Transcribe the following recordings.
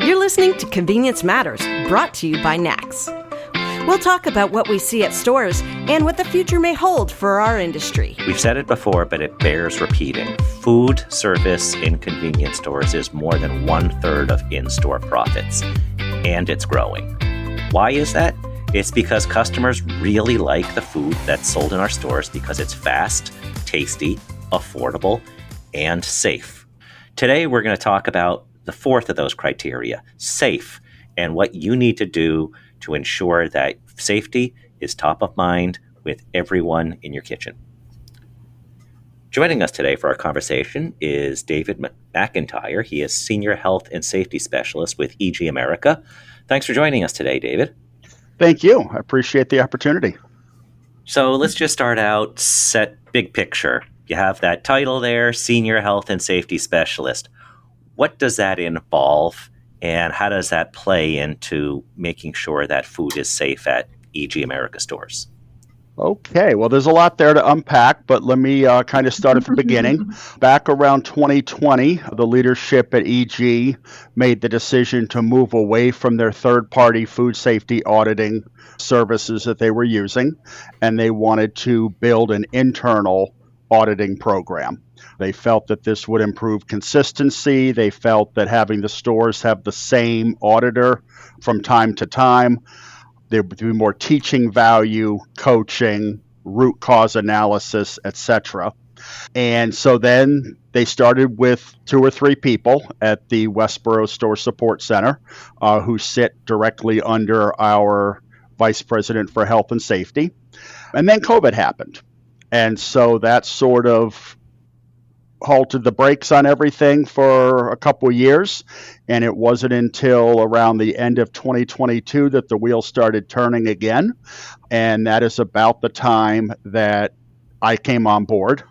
You're listening to Convenience Matters, brought to you by NACS. We'll talk about what we see at stores and what the future may hold for our industry. We've said it before, but it bears repeating. Food service in convenience stores is more than 1/3 of in-store profits, and it's growing. Why is that? It's because customers really like the food that's sold in our stores because it's fast, tasty, affordable, and safe. Today, we're going to talk about the fourth of those criteria, safe, and what you need to do to ensure that safety is top of mind with everyone in your kitchen. Joining us today for our conversation is David McIntyre. He is Senior Health and Safety Specialist with EG America. Thanks for joining us today, David. Thank you. I appreciate the opportunity. So let's just start out, set big picture. You have that title there, Senior Health and Safety Specialist. What does that involve, and how does that play into making sure that food is safe at EG America stores? Okay, well, there's a lot there to unpack, but let me kind of start at the beginning. Back around 2020, the leadership at EG made the decision to move away from their third-party food safety auditing services that they were using, and they wanted to build an internal auditing program. They felt that this would improve consistency. They felt that having the stores have the same auditor from time to time, there would be more teaching value, coaching, root cause analysis, etc. And so then they started with 2 or 3 people at the Westboro Store Support Center who sit directly under our Vice President for Health and Safety. And then COVID happened. And so that sort of halted the brakes on everything for a couple of years, and it wasn't until around the end of 2022 that the wheels started turning again, and that is about the time that I came on board.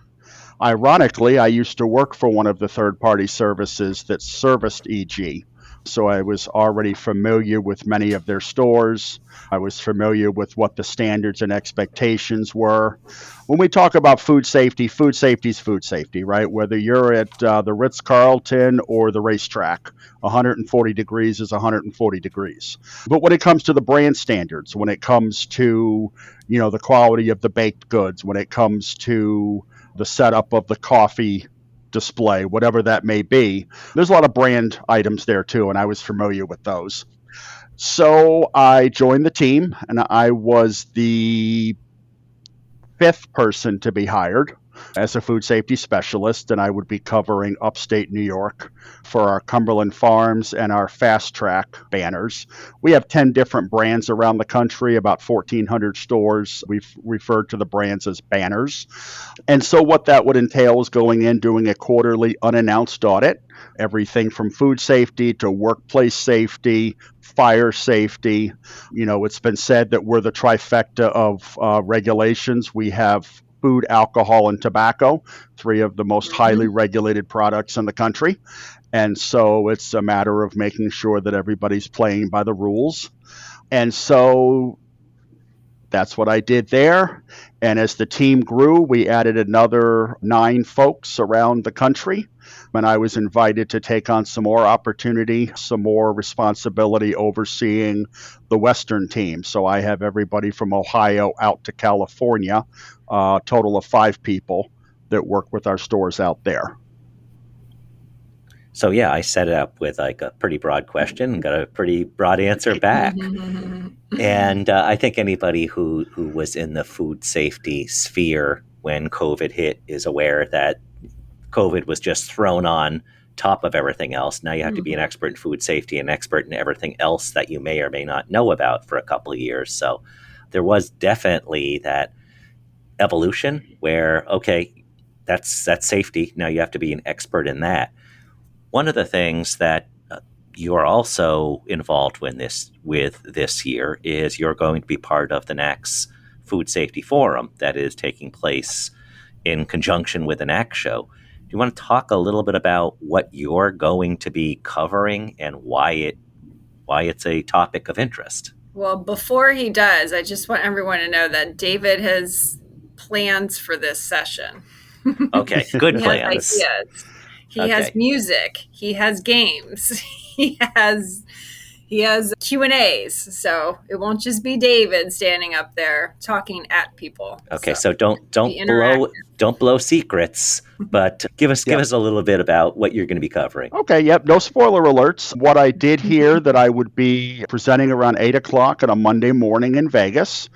Ironically, I used to work for one of the third-party services that serviced EG, so I was already familiar with many of their stores. I was familiar with what the standards and expectations were. When we talk about food safety is food safety, right? Whether you're at the Ritz-Carlton or the racetrack, 140 degrees is 140 degrees. But when it comes to the brand standards, when it comes to, the quality of the baked goods, when it comes to the setup of the coffee display, whatever that may be, there's a lot of brand items there too, and I was familiar with those. So I joined the team, and I was the 5th person to be hired as a food safety specialist, and I would be covering upstate New York for our Cumberland Farms and our Fastrac banners. We have 10 different brands around the country, about 1,400 stores. We've referred to the brands as banners. And so what that would entail is going in, doing a quarterly unannounced audit, everything from food safety to workplace safety, fire safety. It's been said that we're the trifecta of regulations. We have food, alcohol, and tobacco, 3 of the most highly regulated products in the country. And so it's a matter of making sure that everybody's playing by the rules. And so that's what I did there. And as the team grew, we added another 9 folks around the country. And I was invited to take on some more opportunity, some more responsibility overseeing the Western team. So I have everybody from Ohio out to California, a total of 5 people that work with our stores out there. So yeah, I set it up with like a pretty broad question and got a pretty broad answer back. And I think anybody who was in the food safety sphere when COVID hit is aware that COVID was just thrown on top of everything else. Now you have to be an expert in food safety, an expert in everything else that you may or may not know about for a couple of years. So there was definitely that evolution where, okay, that's safety. Now you have to be an expert in that. One of the things that you are also involved with this year is you're going to be part of the NACS Food Safety Forum that is taking place in conjunction with the NACS show. Do you want to talk a little bit about what you're going to be covering and why it's a topic of interest? Well, before he does, I just want everyone to know that David has plans for this session. Okay, good plans. He has ideas. He has music. He has games. he has Q&As, so it won't just be David standing up there talking at people. Okay, so don't blow secrets, but give us a little bit about what you're going to be covering. Okay, yep, no spoiler alerts. What I did hear that I would be presenting around 8 o'clock on a Monday morning in Vegas.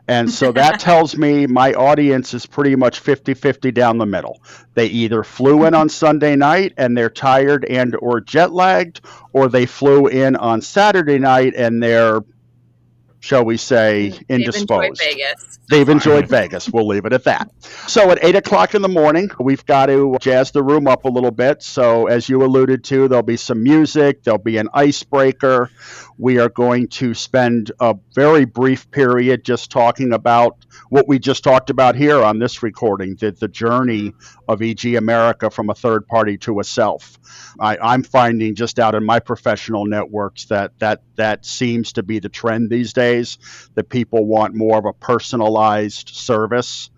And so that tells me my audience is pretty much 50-50 down the middle. They either flew in on Sunday night and they're tired and or jet lagged, or they flew in on Saturday night and they're, shall we say, indisposed. They've enjoyed Vegas. We'll leave it at that. So at 8 o'clock in the morning, we've got to jazz the room up a little bit. So as you alluded to, there'll be some music. There'll be an icebreaker. We are going to spend a very brief period just talking about what we just talked about here on this recording, the journey of E.G. America from a third party to a self. I'm finding just out in my professional networks that seems to be the trend these days, that people want more of a personalized service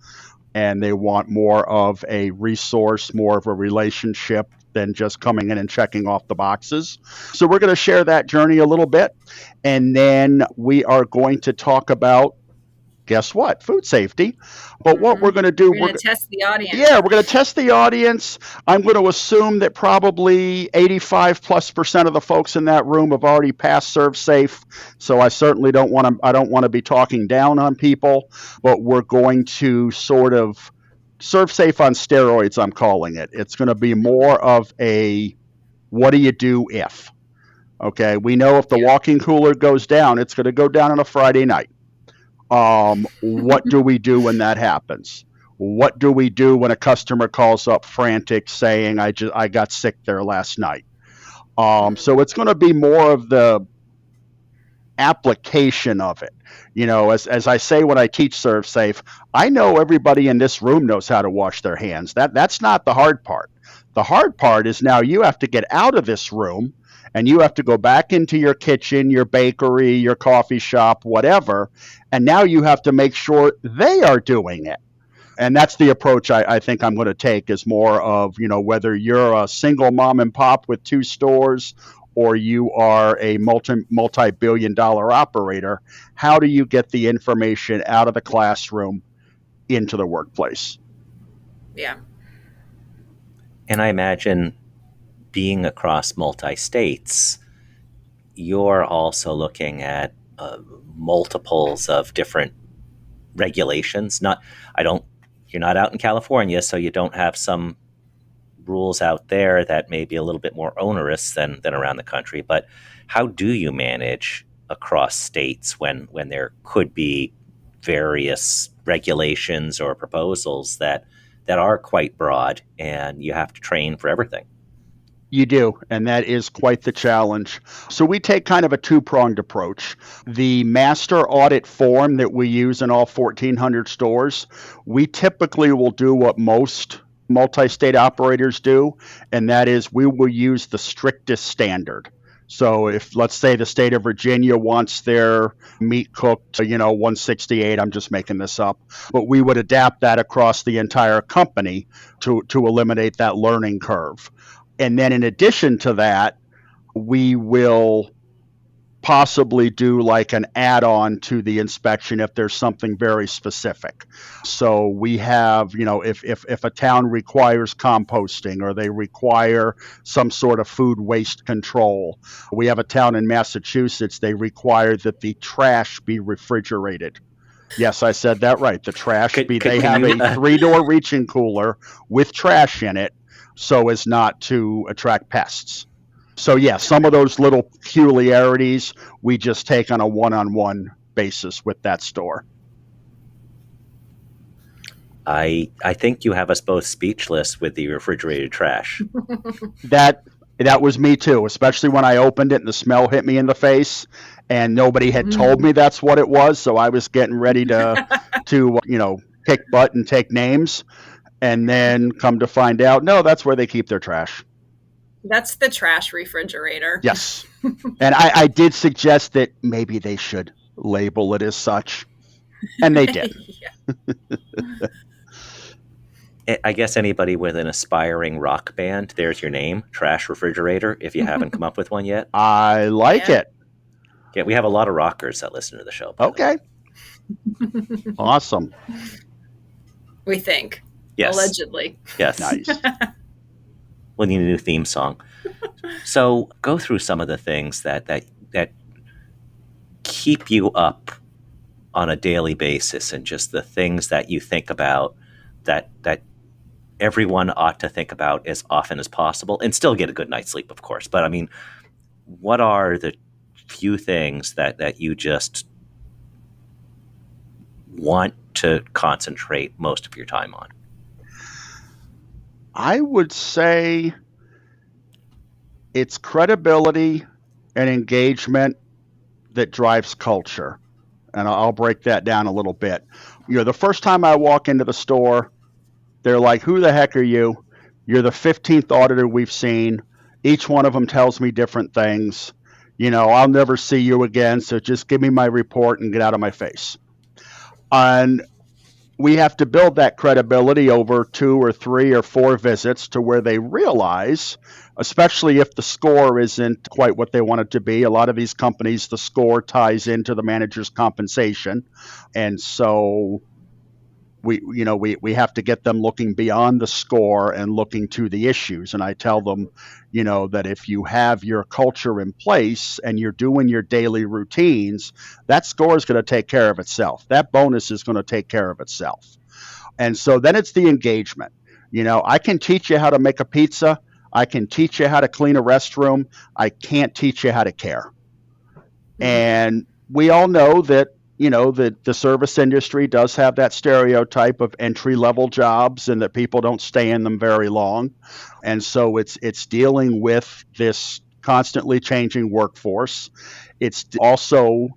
and they want more of a resource, more of a relationship than just coming in and checking off the boxes. So we're going to share that journey a little bit, and then we are going to talk about, guess what? Food safety. But what we're going to do, we're going to test the audience. Yeah, we're going to test the audience. I'm going to assume that probably 85+% of the folks in that room have already passed ServSafe. So I certainly don't want to be talking down on people, but we're going to sort of ServSafe on steroids, I'm calling it. It's going to be more of a what do you do if? Okay, we know if the walk-in cooler goes down, it's going to go down on a Friday night. What do we do when that happens? What do we do when a customer calls up frantic saying, I got sick there last night? So it's going to be more of the application of it. You know, as I say when I teach ServSafe, I know everybody in this room knows how to wash their hands. That's not the hard part. The hard part is now you have to get out of this room and you have to go back into your kitchen, your bakery, your coffee shop, whatever, and now you have to make sure they are doing it. And that's the approach I think I'm going to take, is more of, you know, whether you're a single mom and pop with 2 stores or you are a multi-billion-dollar operator, how do you get the information out of the classroom into the workplace? Yeah. And I imagine being across multi-states, you're also looking at multiples of different regulations. You're not out in California, so you don't have some rules out there that may be a little bit more onerous than around the country. But how do you manage across states when there could be various regulations or proposals that are quite broad and you have to train for everything? You do, and that is quite the challenge. So we take kind of a 2-pronged approach. The master audit form that we use in all 1,400 stores, we typically will do what most multi-state operators do, and that is we will use the strictest standard. So if, let's say, the state of Virginia wants their meat cooked to, 168, I'm just making this up, but we would adapt that across the entire company to eliminate that learning curve. And then in addition to that, we will possibly do like an add-on to the inspection if there's something very specific. So we have, if a town requires composting or they require some sort of food waste control. We have a town in Massachusetts, they require that the trash be refrigerated. Yes, I said that right. The trash they have a 3-door reaching cooler with trash in it, so as not to attract pests. So yeah, some of those little peculiarities we just take on a one-on-one basis with that store. I think you have us both speechless with the refrigerated trash. That was me too, especially when I opened it and the smell hit me in the face and nobody had told me that's what it was, so I was getting ready to kick butt and take names. And then come to find out, no, that's where they keep their trash. That's the trash refrigerator. Yes. And I did suggest that maybe they should label it as such. And they did. I guess anybody with an aspiring rock band, there's your name, Trash Refrigerator, if you haven't come up with one yet. I like it. Yeah, we have a lot of rockers that listen to the show. Okay. Awesome. We think. Yes. Allegedly. Yes. Nice. We'll need a new theme song. So go through some of the things that keep you up on a daily basis, and just the things that you think about that everyone ought to think about as often as possible, and still get a good night's sleep, of course. But I mean, what are the few things that you just want to concentrate most of your time on? I would say it's credibility and engagement that drives culture. And I'll break that down a little bit. The first time I walk into the store, they're like, "Who the heck are you? You're the 15th auditor we've seen. Each one of them tells me different things. I'll never see you again, so just give me my report and get out of my face." And we have to build that credibility over 2 or 3 or 4 visits to where they realize, especially if the score isn't quite what they want it to be. A lot of these companies, the score ties into the manager's compensation. And so we have to get them looking beyond the score and looking to the issues. And I tell them, that if you have your culture in place and you're doing your daily routines, that score is going to take care of itself. That bonus is going to take care of itself. And so then it's the engagement. I can teach you how to make a pizza. I can teach you how to clean a restroom. I can't teach you how to care. And we all know that the service industry does have that stereotype of entry-level jobs and that people don't stay in them very long. And so it's dealing with this constantly changing workforce. It's also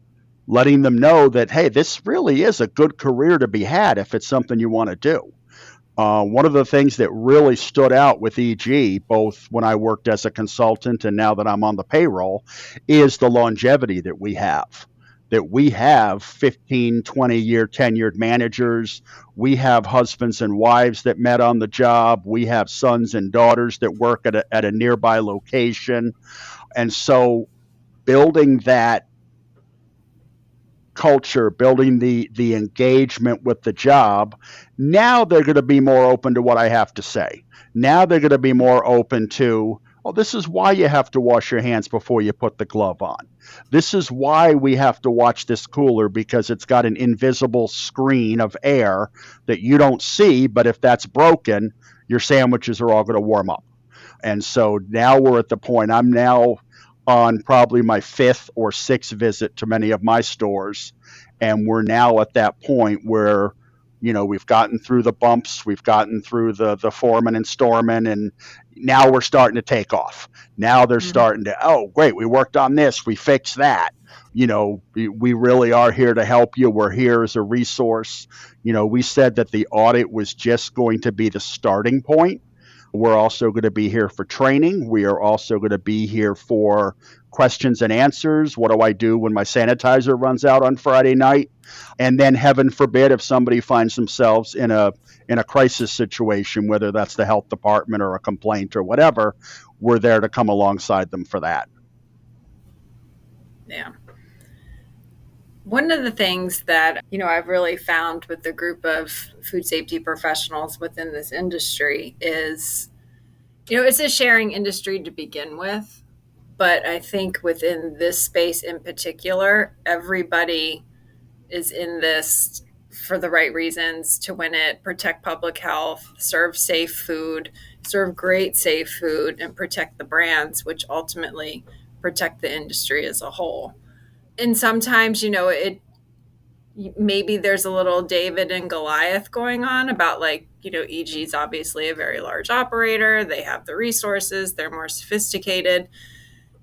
letting them know that, hey, this really is a good career to be had if it's something you want to do. One of the things that really stood out with EG, both when I worked as a consultant and now that I'm on the payroll, is the longevity that we have. That we have 15, 20-year tenured managers. We have husbands and wives that met on the job. We have sons and daughters that work at a nearby location. And so building that culture, building the engagement with the job, now they're going to be more open to what I have to say. Now they're going to be more open to, oh, this is why you have to wash your hands before you put the glove on. This is why we have to watch this cooler, because it's got an invisible screen of air that you don't see, but if that's broken, your sandwiches are all going to warm up. And so now we're at the point, I'm now on probably my 5th or 6th visit to many of my stores, and we're now at that point where we've gotten through the bumps, we've gotten through the foreman and storeman, and now we're starting to take off. Now they're starting to, oh, great, we worked on this, we fixed that. We really are here to help you. We're here as a resource. We said that the audit was just going to be the starting point. We're also going to be here for training. We are also going to be here for questions and answers. What do I do when my sanitizer runs out on Friday night? And then, heaven forbid, if somebody finds themselves in a crisis situation, whether that's the health department or a complaint or whatever, we're there to come alongside them for that. Yeah. One of the things that, I've really found with the group of food safety professionals within this industry is, it's a sharing industry to begin with, but I think within this space in particular, everybody is in this for the right reasons, to win it, protect public health, serve safe food, serve great safe food, and protect the brands, which ultimately protect the industry as a whole. And sometimes, maybe there's a little David and Goliath going on about EG is obviously a very large operator. They have the resources. They're more sophisticated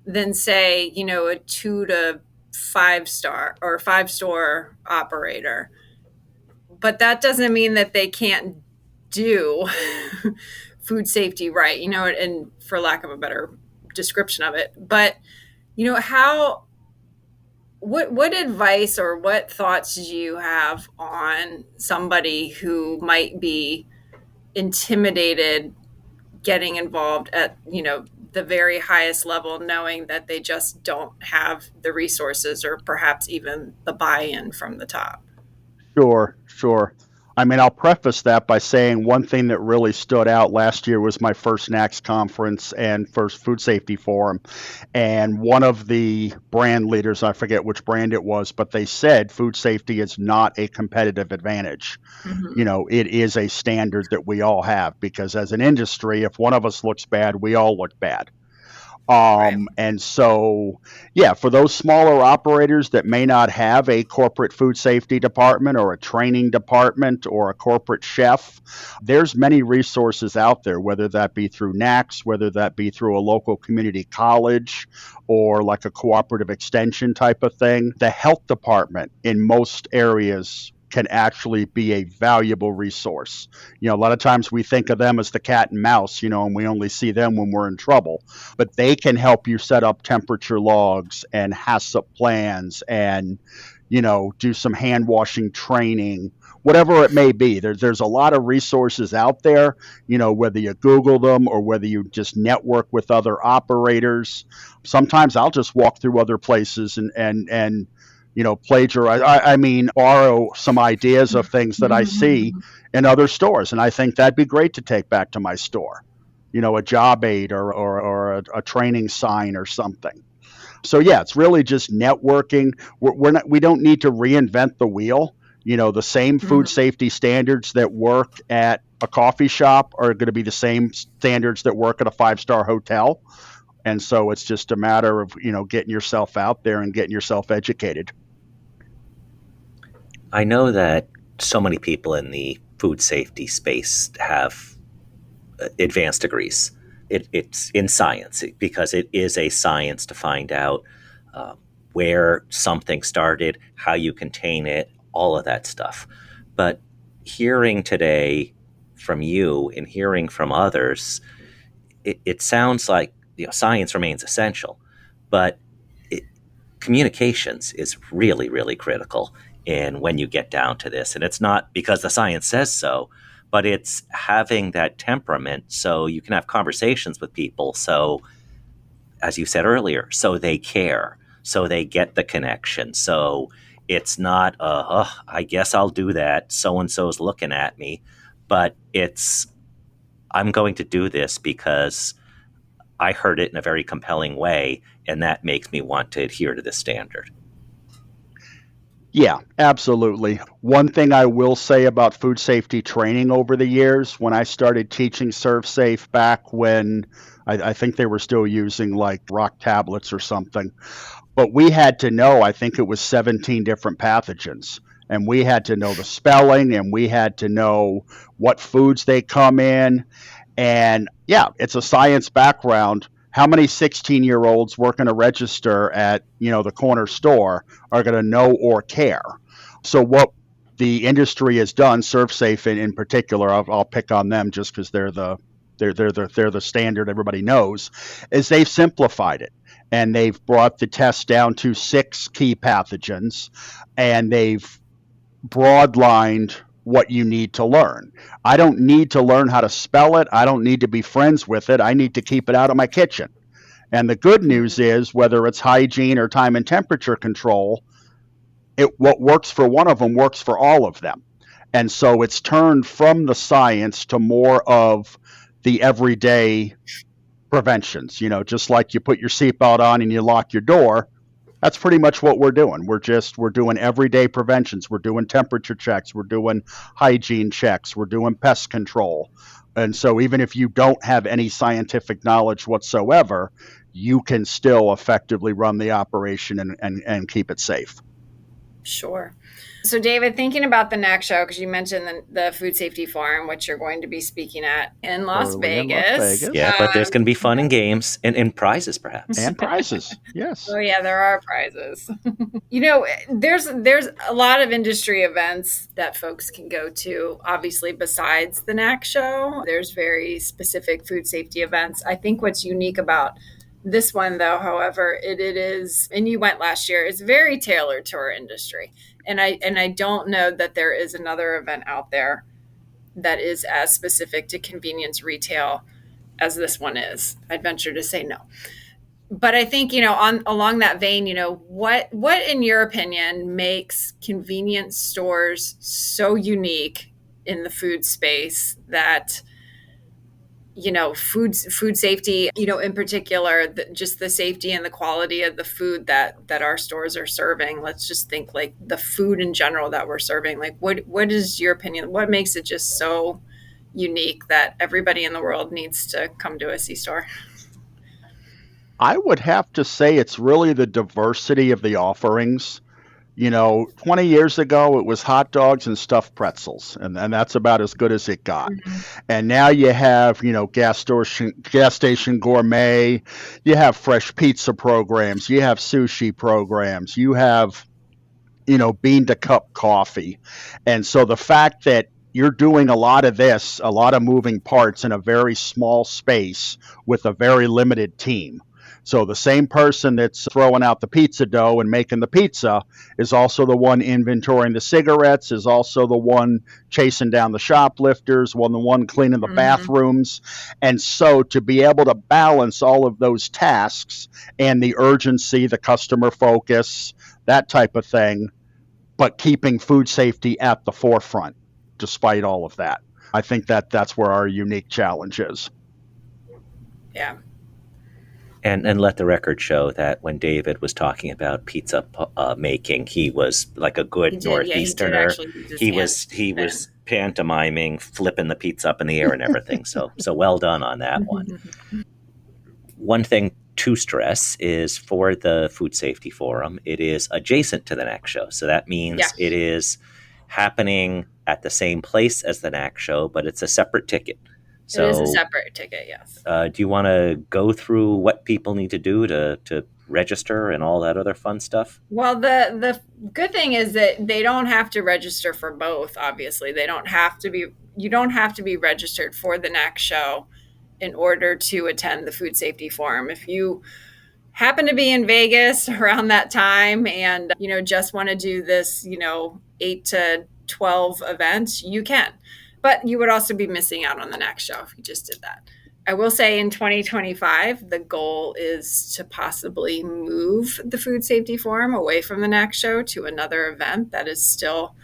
than, say, a 2 to 5 star or 5-store operator. But that doesn't mean that they can't do food safety right, and for lack of a better description of it. But, what advice or what thoughts do you have on somebody who might be intimidated getting involved at, the very highest level, knowing that they just don't have the resources or perhaps even the buy-in from the top. Sure, sure. I mean, I'll preface that by saying one thing that really stood out last year was my first NACS conference and first food safety forum. And one of the brand leaders, I forget which brand it was, but they said food safety is not a competitive advantage. Mm-hmm. It is a standard that we all have, because as an industry, if one of us looks bad, we all look bad. Right. And so, yeah, for those smaller operators that may not have a corporate food safety department or a training department or a corporate chef, there's many resources out there, whether that be through NACS, whether that be through a local community college or like a cooperative extension type of thing. The health department in most areas can actually be a valuable resource. A lot of times we think of them as the cat and mouse, and we only see them when we're in trouble. But they can help you set up temperature logs and HACCP plans and, do some hand washing training, whatever it may be. There's a lot of resources out there, whether you Google them or whether you just network with other operators. Sometimes I'll just walk through other places and plagiarize. I mean, borrow some ideas of things that I see in other stores. And I think that'd be great to take back to my store, a job aid or a training sign or something. So, yeah, it's really just networking. We don't need to reinvent the wheel. The same food safety standards that work at a coffee shop are going to be the same standards that work at a 5-star hotel. And so it's just a matter of, getting yourself out there and getting yourself educated. I know that so many people in the food safety space have advanced degrees. It's in science, because it is a science to find out where something started, how you contain it, all of that stuff. But hearing today from you and hearing from others, it sounds like science remains essential, but communications is really, really critical. And when you get down to this, and it's not because the science says so, but it's having that temperament so you can have conversations with people. So, as you said earlier, so they care, so they get the connection. So it's not, I guess I'll do that. So-and-so's looking at me, but it's, I'm going to do this because I heard it in a very compelling way, and that makes me want to adhere to this standard. Yeah, absolutely. One thing I will say about food safety training over the years, when I started teaching ServSafe back when I think they were still using like rock tablets or something, but we had to know, I think it was 17 different pathogens. And we had to know the spelling, and we had to know what foods they come in. And yeah, it's a science background. How many 16-year-olds working a register at, the corner store are going to know or care? So what the industry has done, ServSafe in particular, I'll pick on them just because they're the standard everybody knows, is they've simplified it. And they've brought the test down to 6 key pathogens, and they've broadlined what you need to learn. I don't need to learn how to spell it. I don't need to be friends with it. I need to keep it out of my kitchen. And the good news is, whether it's hygiene or time and temperature control, what works for one of them works for all of them. And so it's turned from the science to more of the everyday preventions. Just like you put your seatbelt on and you lock your door, that's pretty much what we're doing. We're doing everyday preventions. We're doing temperature checks. We're doing hygiene checks. We're doing pest control. And so even if you don't have any scientific knowledge whatsoever, you can still effectively run the operation and keep it safe. Sure. So, David, thinking about the NAC show, because you mentioned the Food Safety Forum, which you're going to be speaking at in Las Vegas. Yeah, but there's going to be fun and games and prizes, perhaps. And prizes, yes. Oh, yeah, there are prizes. There's a lot of industry events that folks can go to, obviously, besides the NAC show. There's very specific food safety events. I think what's unique about this one, though, however, it is, and you went last year, it's very tailored to our industry. And I don't know that there is another event out there that is as specific to convenience retail as this one is. I'd venture to say no. But I think, along that vein, what in your opinion makes convenience stores so unique in the food space that, food safety, in particular, just the safety and the quality of the food that our stores are serving. Let's just think like the food in general that we're serving. Like, what is your opinion? What makes it just so unique that everybody in the world needs to come to a C-store? I would have to say it's really the diversity of the offerings. 20 years ago, it was hot dogs and stuffed pretzels, and that's about as good as it got. And now you have, gas station gourmet, you have fresh pizza programs, you have sushi programs, you have, bean to cup coffee. And so the fact that you're doing a lot of this, a lot of moving parts in a very small space with a very limited team. So the same person that's throwing out the pizza dough and making the pizza is also the one inventorying the cigarettes, is also the one chasing down the shoplifters, the one cleaning the bathrooms. And so to be able to balance all of those tasks and the urgency, the customer focus, that type of thing, but keeping food safety at the forefront despite all of that. I think that's where our unique challenge is. Yeah. And let the record show that when David was talking about pizza making, he was like a good Northeasterner. He was pantomiming, flipping the pizza up in the air and everything. So well done on that one. One thing to stress is for the Food Safety Forum, it is adjacent to the NAC show. So that means it is happening at the same place as the NAC show, but it's a separate ticket. So, it is a separate ticket, yes. Do you want to go through what people need to do to register and all that other fun stuff? Well, the good thing is that they don't have to register for both, obviously. You don't have to be registered for the NAC show in order to attend the Food Safety Forum. If you happen to be in Vegas around that time and, just want to do this, 8 to 12 events, you can. But you would also be missing out on the NAC show if you just did that. I will say in 2025, the goal is to possibly move the Food Safety Forum away from the NAC show to another event that is still,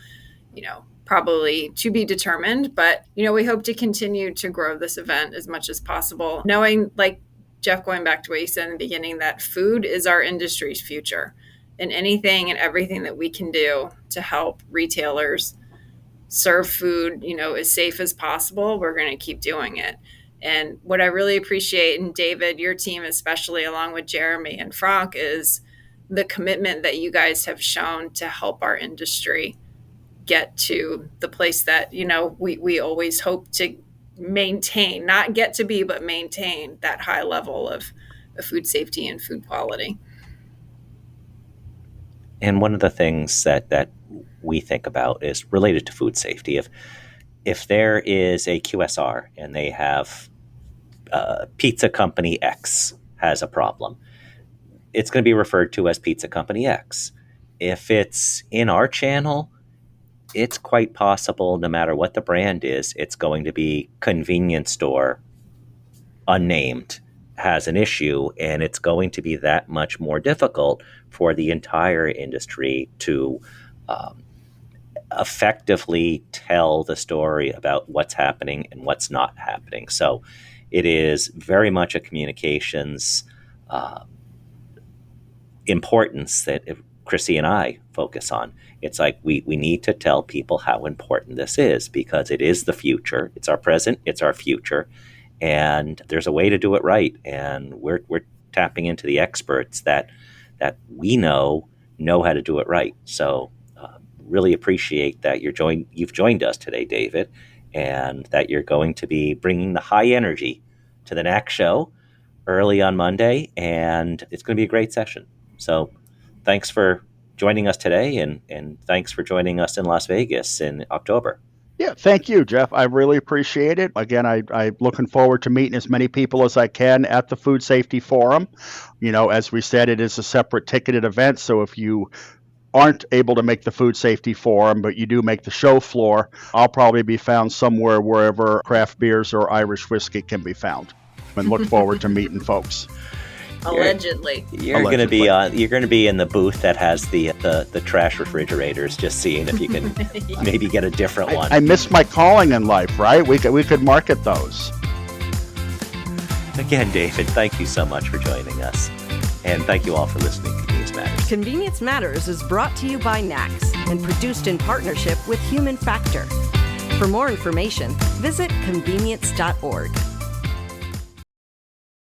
probably to be determined. But, we hope to continue to grow this event as much as possible, knowing, like Jeff, going back to what you said in the beginning, that food is our industry's future. And anything and everything that we can do to help retailers serve food, as safe as possible, we're going to keep doing it. And what I really appreciate, and David, your team especially, along with Jeremy and Frank, is the commitment that you guys have shown to help our industry get to the place that, we always hope to maintain, not get to be, but maintain that high level of food safety and food quality. And one of the things that we think about is related to food safety. If there is a QSR and they have pizza company X has a problem, it's going to be referred to as pizza company X. If it's in our channel, it's quite possible, no matter what the brand is, it's going to be convenience store unnamed has an issue, and it's going to be that much more difficult for the entire industry to effectively tell the story about what's happening and what's not happening. So it is very much a communications importance that Chrissy and I focus on. It's like we need to tell people how important this is, because it is the future. It's our present, it's our future, and there's a way to do it right. And we're tapping into the experts that we know how to do it right. So really appreciate that you've joined us today, David, and that you're going to be bringing the high energy to the NAC show early on Monday, and it's going to be a great session. So thanks for joining us today, and thanks for joining us in Las Vegas in October. Yeah, thank you, Jeff. I really appreciate it. Again, I'm looking forward to meeting as many people as I can at the Food Safety Forum. As we said, it is a separate ticketed event, so if you aren't able to make the food safety forum, but you do make the show floor, I'll probably be found somewhere wherever craft beers or Irish whiskey can be found. And look forward to meeting folks. Allegedly. You're going to be you're going to be in the booth that has the trash refrigerators, just seeing if you can maybe get a different one. I missed my calling in life, right? We could market those. Again, David, thank you so much for joining us. And thank you all for listening to Convenience Matters. Convenience Matters is brought to you by NACS and produced in partnership with Human Factor. For more information, visit convenience.org.